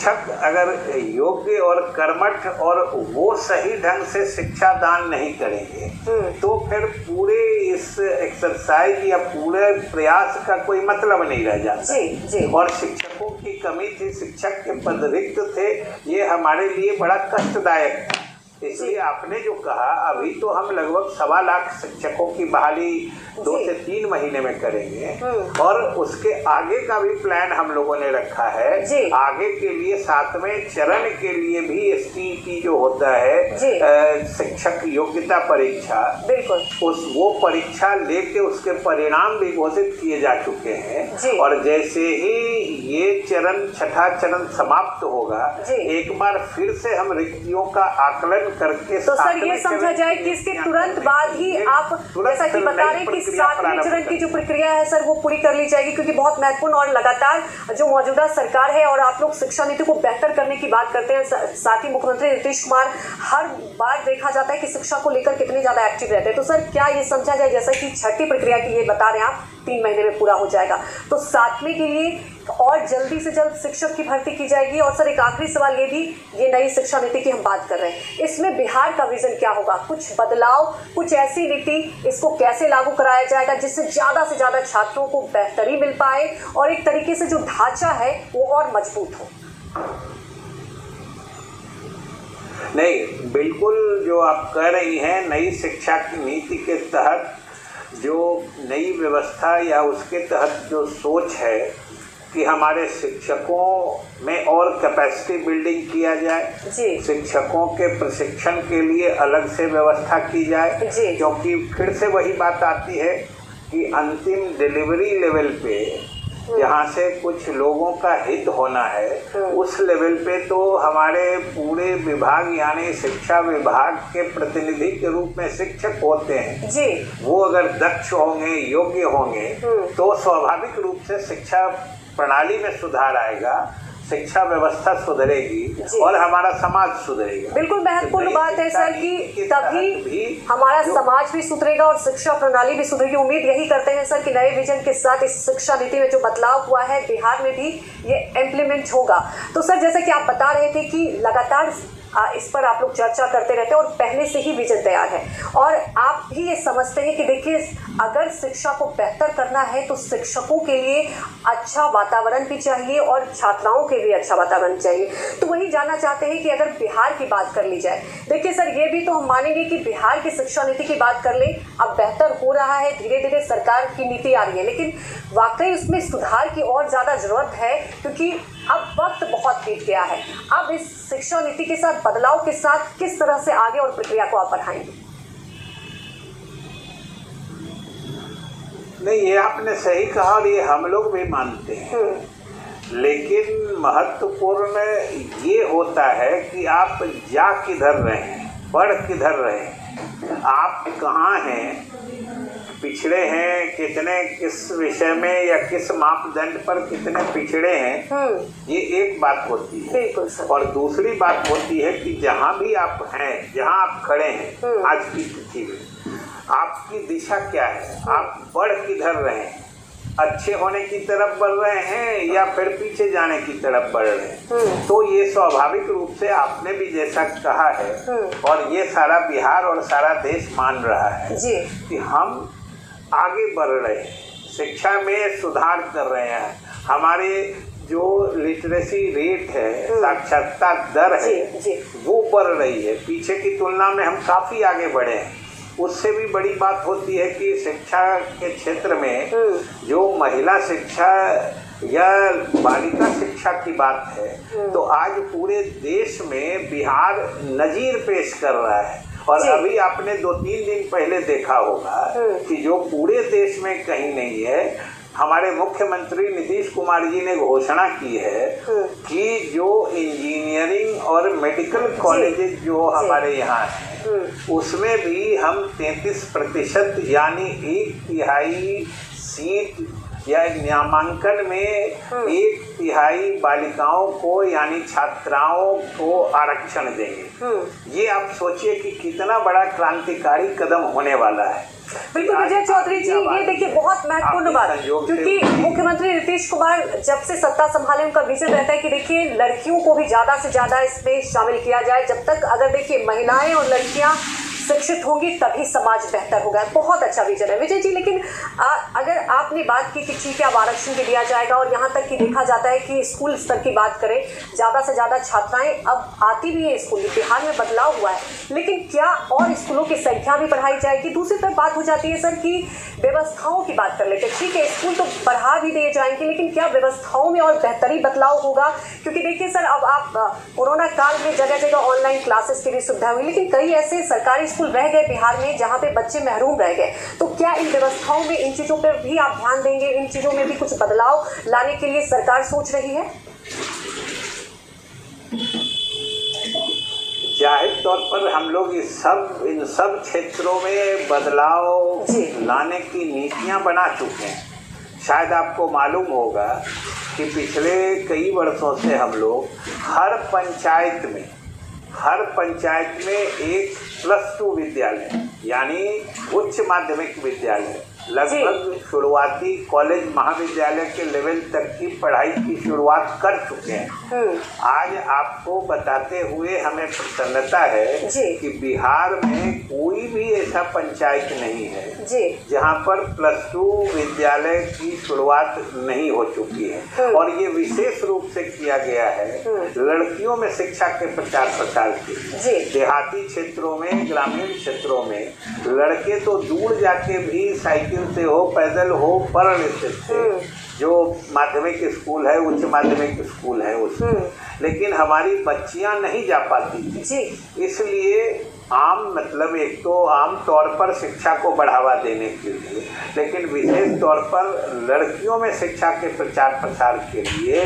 शिक्षक अगर योग्य और कर्मठ और वो सही ढंग से शिक्षा दान नहीं करेंगे तो फिर पूरे इस एक्सरसाइज या पूरे प्रयास का कोई मतलब नहीं रह जाता। जी। और शिक्षकों की कमी थी, शिक्षक के पद रिक्त थे, ये हमारे लिए बड़ा कष्टदायक था। इसलिए आपने जो कहा, अभी तो हम लगभग 1.25 लाख शिक्षकों की बहाली 2 से 3 महीने में करेंगे और उसके आगे का भी प्लान हम लोगों ने रखा है। आगे के लिए 7वें चरण के लिए भी STET जो होता है शिक्षक योग्यता परीक्षा, बिल्कुल वो परीक्षा लेके उसके परिणाम भी घोषित किए जा चुके हैं। और जैसे ही ये चरण 6ठा चरण समाप्त होगा, एक बार फिर से हम रिक्तियों का आकलन करके तो सर ये समझा जाए कि इसके तुरंत बाद ही आप जैसा कि बता रहे हैं कि 7वें चरण की जो प्रक्रिया है सर वो पूरी कर ली जाएगी, क्योंकि बहुत महत्वपूर्ण और लगातार जो मौजूदा सरकार है और आप लोग शिक्षा नीति को बेहतर करने की बात करते हैं। साथ ही मुख्यमंत्री नीतीश कुमार हर बार देखा जाता है कि शिक्षा को लेकर कितने ज्यादा एक्टिव रहते हैं। तो सर क्या ये समझा जाए जैसा कि 6ठी प्रक्रिया की ये बता रहे हैं आप 3 महीने में पूरा हो जाएगा, तो 7वें के लिए और जल्दी से जल्द शिक्षक की भर्ती की जाएगी? और सर एक आखिरी सवाल ये भी, ये नई शिक्षा नीति की हम बात कर रहे हैं, इसमें बिहार का विजन क्या होगा? कुछ बदलाव, कुछ ऐसी नीति, इसको कैसे लागू कराया जाएगा जिससे ज़्यादा से ज़्यादा छात्रों को बेहतरी मिल पाए और एक तरीके से जो ढांचा है वो और मजबूत हो? नहीं, बिल्कुल जो आप कह रही हैं, नई शिक्षा की नीति के तहत जो नई व्यवस्था या उसके तहत जो सोच है कि हमारे शिक्षकों में और कैपेसिटी बिल्डिंग किया जाए, शिक्षकों के प्रशिक्षण के लिए अलग से व्यवस्था की जाए, क्योंकि फिर से वही बात आती है कि अंतिम डिलीवरी लेवल पे जहाँ से कुछ लोगों का हित होना है, उस लेवल पे तो हमारे पूरे विभाग यानी शिक्षा विभाग के प्रतिनिधि के रूप में शिक्षक होते हैं। वो अगर दक्ष होंगे, योग्य होंगे तो स्वाभाविक रूप से शिक्षा प्रणाली में सुधार आएगा, शिक्षा व्यवस्था सुधरेगी और हमारा समाज सुधरेगा। बिल्कुल महत्वपूर्ण बात है सर कि तभी हमारा समाज भी सुधरेगा और शिक्षा प्रणाली भी सुधरेगी। उम्मीद यही करते हैं सर कि नए विजन के साथ इस शिक्षा नीति में जो बदलाव हुआ है बिहार में भी ये इम्प्लीमेंट होगा। तो सर जैसा कि आप बता रहे थे कि लगातार इस पर आप लोग चर्चा करते रहते हैं और पहले से ही विजन तैयार है, और आप भी ये समझते हैं कि देखिए अगर शिक्षा को बेहतर करना है तो शिक्षकों के लिए अच्छा वातावरण भी चाहिए और छात्राओं के लिए अच्छा वातावरण चाहिए। तो वही जानना चाहते हैं कि अगर बिहार की बात कर ली जाए, देखिए सर ये भी तो हम मानेंगे कि बिहार की शिक्षा नीति की बात कर लें, अब बेहतर हो रहा है, धीरे धीरे सरकार की नीति आ रही है, लेकिन वाकई उसमें सुधार की और ज़्यादा ज़रूरत है क्योंकि अब वक्त बहुत बीत गया है। अब इस शिक्षा नीति के साथ बदलाव के साथ किस तरह से आगे और प्रक्रिया को आप बढ़ाएंगे? नहीं, ये आपने सही कहा और ये हम लोग भी मानते हैं, लेकिन महत्वपूर्ण ये होता है कि आप जा किधर रहे हैं, बढ़ किधर रहे हैं, आप कहाँ हैं, पिछड़े हैं कितने, किस विषय में या किस मापदंड पर कितने पिछड़े हैं, ये एक बात होती है। और दूसरी बात होती है कि जहाँ भी आप हैं, जहाँ आप खड़े हैं आज की तिथि में, आपकी दिशा क्या है, आप बढ़ किधर रहे हैं, अच्छे होने की तरफ बढ़ रहे हैं या फिर पीछे जाने की तरफ बढ़ रहे हैं। तो ये स्वाभाविक रूप से आपने भी जैसा कहा है और ये सारा बिहार और सारा देश मान रहा है कि हम आगे बढ़ रहे हैं, शिक्षा में सुधार कर रहे हैं, हमारे जो लिटरेसी रेट है, साक्षरता दर है, वो बढ़ रही है, पीछे की तुलना में हम काफ़ी आगे बढ़े हैं। उससे भी बड़ी बात होती है कि शिक्षा के क्षेत्र में जो महिला शिक्षा या बालिका शिक्षा की बात है, तो आज पूरे देश में बिहार नजीर पेश कर रहा है। और अभी आपने 2-3 दिन पहले देखा होगा कि जो पूरे देश में कहीं नहीं है, हमारे मुख्यमंत्री नीतीश कुमार जी ने घोषणा की है कि जो इंजीनियरिंग और मेडिकल कॉलेजेस जो हमारे यहाँ हैं, उसमें भी हम 33% यानी 1/3 सीट या नामांकन में 1/3 बालिकाओं को यानी छात्राओं को आरक्षण देंगे। ये आप सोचिए कि कितना बड़ा क्रांतिकारी कदम होने वाला है। बिल्कुल विजय चौधरी जी, ये देखिए बहुत महत्वपूर्ण बात, क्योंकि मुख्यमंत्री नीतीश कुमार जब से सत्ता संभाले उनका विजन रहता है कि देखिए लड़कियों को भी ज्यादा से ज्यादा इसमें शामिल किया जाए। जब तक अगर देखिए महिलाएं और लड़कियां शिक्षित होंगी तभी समाज बेहतर होगा। बहुत अच्छा विजन है विजय जी। लेकिन अगर आपने बात की कि ठीक है अब आरक्षण भी दिया जाएगा, और यहाँ तक कि देखा जाता है कि स्कूल स्तर की बात करें, ज़्यादा से ज़्यादा छात्राएं अब आती भी है स्कूल, बिहार में बदलाव हुआ है, लेकिन क्या और स्कूलों की संख्या भी बढ़ाई जाएगी? दूसरी तरफ बात हो जाती है सर कि व्यवस्थाओं की बात कर लेते हैं। ठीक है स्कूल तो बढ़ा भी दिए जाएंगे, लेकिन क्या व्यवस्थाओं में और बेहतरी बदलाव होगा? क्योंकि देखिए सर अब आप कोरोना काल में जगह जगह ऑनलाइन क्लासेस की भी सुविधा हुई, लेकिन कई ऐसे सरकारी स्कूल रह गए बिहार में जहाँ पे बच्चे महरूम रह गए। तो क्या इन व्यवस्थाओं में इन चीज़ों पर भी आप ध्यान देंगे? इन चीज़ों में भी कुछ बदलाव लाने के लिए सरकार सोच रही है? जाहिर तौर पर हम लोग इन सब क्षेत्रों में बदलाव लाने की नीतियां बना चुके हैं। शायद आपको मालूम होगा कि पिछले कई वर्षों से हम लोग हर पंचायत में एक +2 विद्यालय यानी उच्च माध्यमिक विद्यालय, लगभग शुरुआती कॉलेज महाविद्यालय के लेवल तक की पढ़ाई की शुरुआत कर चुके हैं। आज आपको बताते हुए हमें प्रसन्नता है कि बिहार में कोई भी ऐसा पंचायत नहीं है जहां पर +2 विद्यालय की शुरुआत नहीं हो चुकी है। और ये विशेष रूप से किया गया है लड़कियों में शिक्षा के प्रचार प्रसार के। देहाती क्षेत्रों में, ग्रामीण क्षेत्रों में लड़के तो दूर जाके भी साइकिल से हो, पैदल हो, पढ़ लेते थे, जो माध्यमिक स्कूल है, उच्च माध्यमिक स्कूल है उसमें, लेकिन हमारी बच्चियां नहीं जा पाती थी। इसलिए एक तो आम तौर पर शिक्षा को बढ़ावा देने के लिए, लेकिन विशेष तौर पर लड़कियों में शिक्षा के प्रचार प्रसार के लिए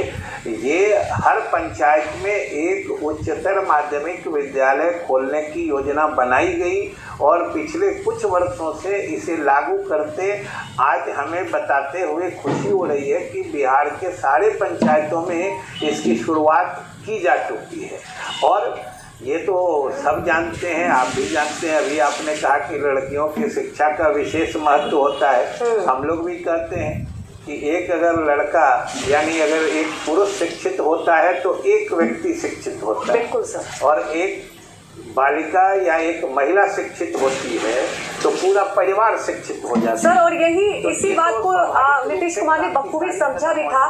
ये हर पंचायत में एक उच्चतर माध्यमिक विद्यालय खोलने की योजना बनाई गई। और पिछले कुछ वर्षों से इसे लागू करते आज हमें बताते हुए खुशी हो रही है कि बिहार के सारे पंचायतों में इसकी शुरुआत की जा चुकी है। और ये तो सब जानते हैं, आप भी जानते हैं, अभी आपने कहा कि लड़कियों की शिक्षा का विशेष महत्व होता है। हम लोग भी कहते हैं कि एक अगर लड़का यानी अगर एक पुरुष शिक्षित होता है तो एक व्यक्ति शिक्षित होता है। बिल्कुल सर। और एक बालिका या एक महिला शिक्षित होती है तो पूरा परिवार शिक्षित हो जाता है सर। और यही इसी बात को नीतीश कुमार ने बखूबी समझा भी था।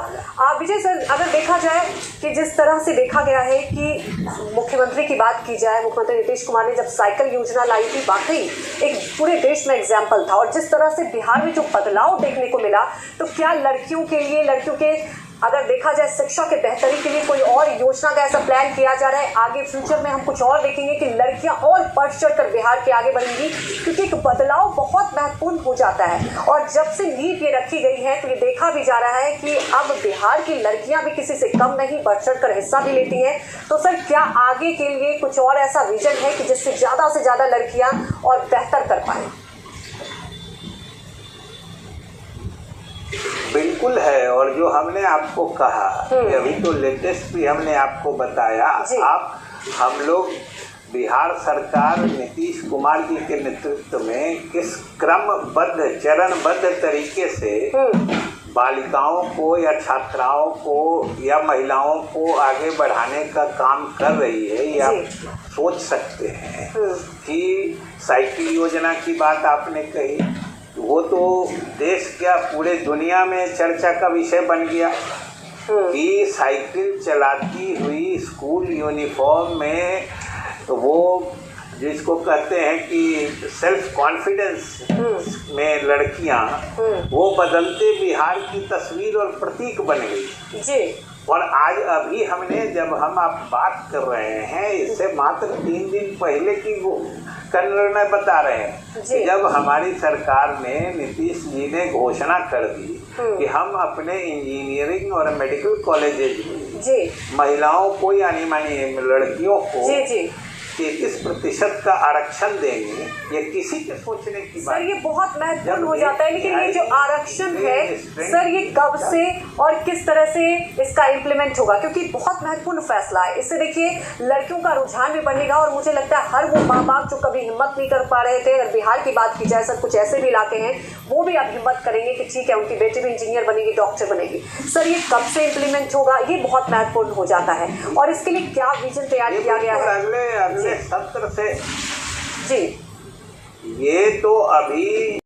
विजय सर, अगर देखा जाए कि जिस तरह से देखा गया है कि मुख्यमंत्री की बात की जाए, मुख्यमंत्री नीतीश कुमार ने जब साइकिल योजना लाई थी, वाकई एक पूरे देश में एग्जाम्पल था। और जिस तरह से बिहार में जो बदलाव देखने को मिला, तो क्या लड़कियों के अगर देखा जाए शिक्षा के बेहतरी के लिए कोई और योजना का ऐसा प्लान किया जा रहा है? आगे फ्यूचर में हम कुछ और देखेंगे कि लड़कियां और बढ़ चढ़कर बिहार के आगे बढ़ेंगी, क्योंकि एक बदलाव बहुत महत्वपूर्ण हो जाता है। और जब से नींव ये रखी गई है तो ये देखा भी जा रहा है कि अब बिहार की लड़कियां भी किसी से कम नहीं, बढ़ चढ़कर हिस्सा भी लेती हैं। तो सर क्या आगे के लिए कुछ और ऐसा विजन है कि जिससे ज़्यादा से ज़्यादा लड़कियाँ और बेहतर कर पाएँ? बिल्कुल है। और जो हमने आपको कहा कि अभी तो लेटेस्ट भी हमने आपको बताया, हम लोग बिहार सरकार नीतीश कुमार जी के नेतृत्व में किस क्रमबद्ध चरणबद्ध तरीके से बालिकाओं को या छात्राओं को या महिलाओं को आगे बढ़ाने का काम कर रही है, ये आप सोच सकते हैं। कि साइकिल योजना की बात आपने कही, वो तो देश क्या पूरे दुनिया में चर्चा का विषय बन गया कि साइकिल चलाती हुई स्कूल यूनिफॉर्म में वो जिसको कहते हैं कि सेल्फ कॉन्फिडेंस में लड़कियां वो बदलते बिहार की तस्वीर और प्रतीक बन गई जी। और आज अभी हमने जब हम आप बात कर रहे हैं इससे मात्र 3 दिन पहले की वो निर्णय बता रहे हैं कि जब हमारी सरकार ने नीतीश जी ने घोषणा कर दी कि हम अपने इंजीनियरिंग और मेडिकल कॉलेजेज में महिलाओं को यानी मानी लड़कियों को 33% का आरक्षण देंगे, ये किसी के सोचने की बात। सर ये बहुत महत्वपूर्ण हो जाता है, लेकिन ये जो आरक्षण है सर ये कब से और किस तरह से इसका इम्प्लीमेंट होगा, क्योंकि बहुत महत्वपूर्ण फैसला है। इससे देखिए लड़कियों का रुझान भी बढ़ेगा और मुझे लगता है हर वो माँ बाप जो कभी हिम्मत नहीं कर पा रहे थे, अगर बिहार की बात की जाए सर कुछ ऐसे भी इलाके हैं वो भी अब हिम्मत करेंगे कि ठीक है उनकी बेटी भी इंजीनियर बनेगी, डॉक्टर बनेगी। सर ये कब से इम्प्लीमेंट होगा, ये बहुत महत्वपूर्ण हो जाता है और इसके लिए क्या विजन तैयार किया गया है? अगले सत्र से जी ये तो अभी